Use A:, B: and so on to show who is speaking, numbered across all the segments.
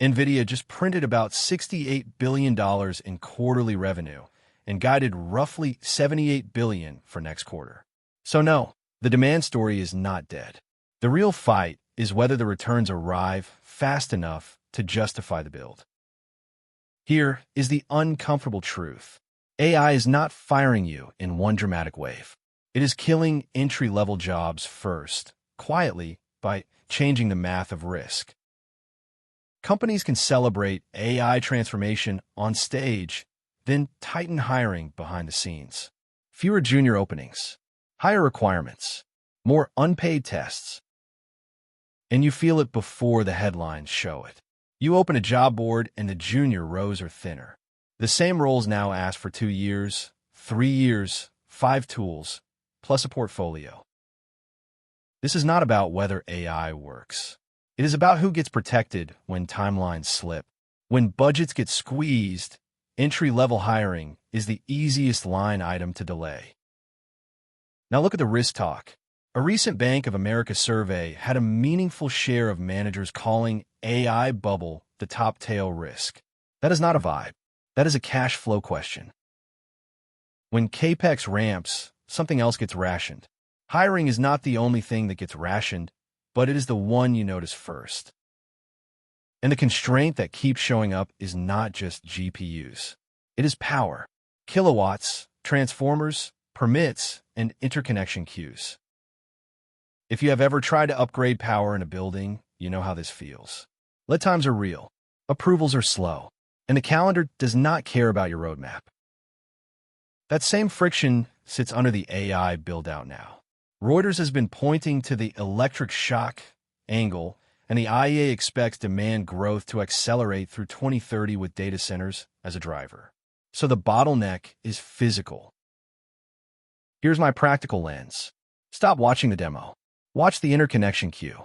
A: Nvidia just printed about $68 billion in quarterly revenue and guided roughly $78 billion for next quarter. So no, the demand story is not dead. The real fight is whether the returns arrive fast enough to justify the build. Here is the uncomfortable truth. AI is not firing you in one dramatic wave. It is killing entry-level jobs first, quietly, by changing the math of risk. Companies can celebrate AI transformation on stage, then tighten hiring behind the scenes. Fewer junior openings, higher requirements, more unpaid tests. And you feel it before the headlines show it. You open a job board and the junior rows are thinner. The same roles now ask for 2 years, 3 years, 5 tools, plus a portfolio. This is not about whether AI works. It is about who gets protected when timelines slip. When budgets get squeezed, entry-level hiring is the easiest line item to delay. Now look at the risk talk. A recent Bank of America survey had a meaningful share of managers calling AI bubble the top tail risk. That is not a vibe. That is a cash flow question. When CapEx ramps, something else gets rationed. Hiring is not the only thing that gets rationed, but it is the one you notice first. And the constraint that keeps showing up is not just GPUs. It is power, kilowatts, transformers, permits, and interconnection queues. If you have ever tried to upgrade power in a building, you know how this feels. Lead times are real, approvals are slow, and the calendar does not care about your roadmap. That same friction sits under the AI build-out now. Reuters has been pointing to the electric shock angle, and the IEA expects demand growth to accelerate through 2030 with data centers as a driver. So the bottleneck is physical. Here's my practical lens. Stop watching the demo. Watch the interconnection queue.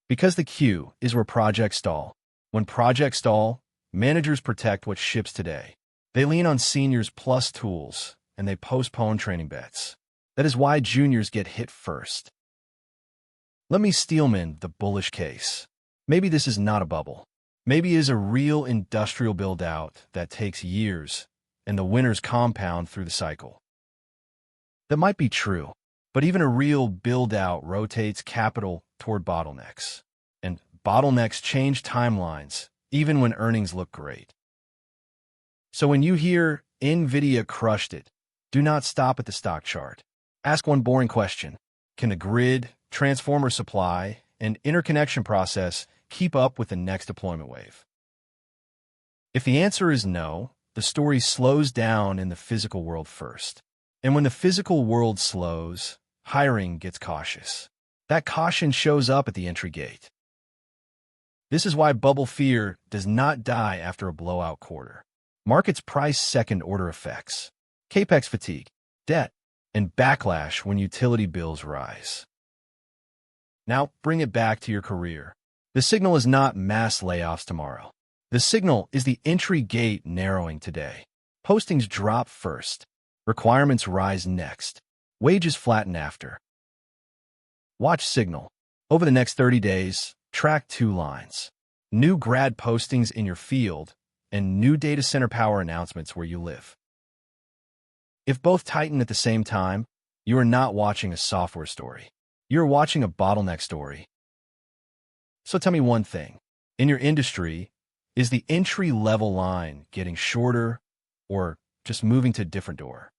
A: Because the queue is where projects stall. When projects stall, managers protect what ships today. They lean on seniors plus tools, and they postpone training bets. That is why juniors get hit first. Let me Steelman the bullish case. Maybe this is not a bubble. Maybe it is a real industrial build-out that takes years, and the winners compound through the cycle. That might be true, but even a real build-out rotates capital toward bottlenecks. And bottlenecks change timelines, even when earnings look great. So when you hear Nvidia crushed it, do not stop at the stock chart. Ask one boring question. Can the grid, transformer supply, and interconnection process keep up with the next deployment wave? If the answer is no, the story slows down in the physical world first. And when the physical world slows, hiring gets cautious. That caution shows up at the entry gate. This is why bubble fear does not die after a blowout quarter. Markets price second-order effects, CapEx fatigue, debt, and backlash when utility bills rise. Now, bring it back to your career. The signal is not mass layoffs tomorrow. The signal is the entry gate narrowing today. Postings drop first. Requirements rise next. Wages flatten after. Watch signal. Over the next 30 days, track 2 lines. New grad postings in your field and new data center power announcements where you live. If both tighten at the same time, you are not watching a software story. You're watching a bottleneck story. So tell me one thing. In your industry, is the entry-level line getting shorter or just moving to a different door?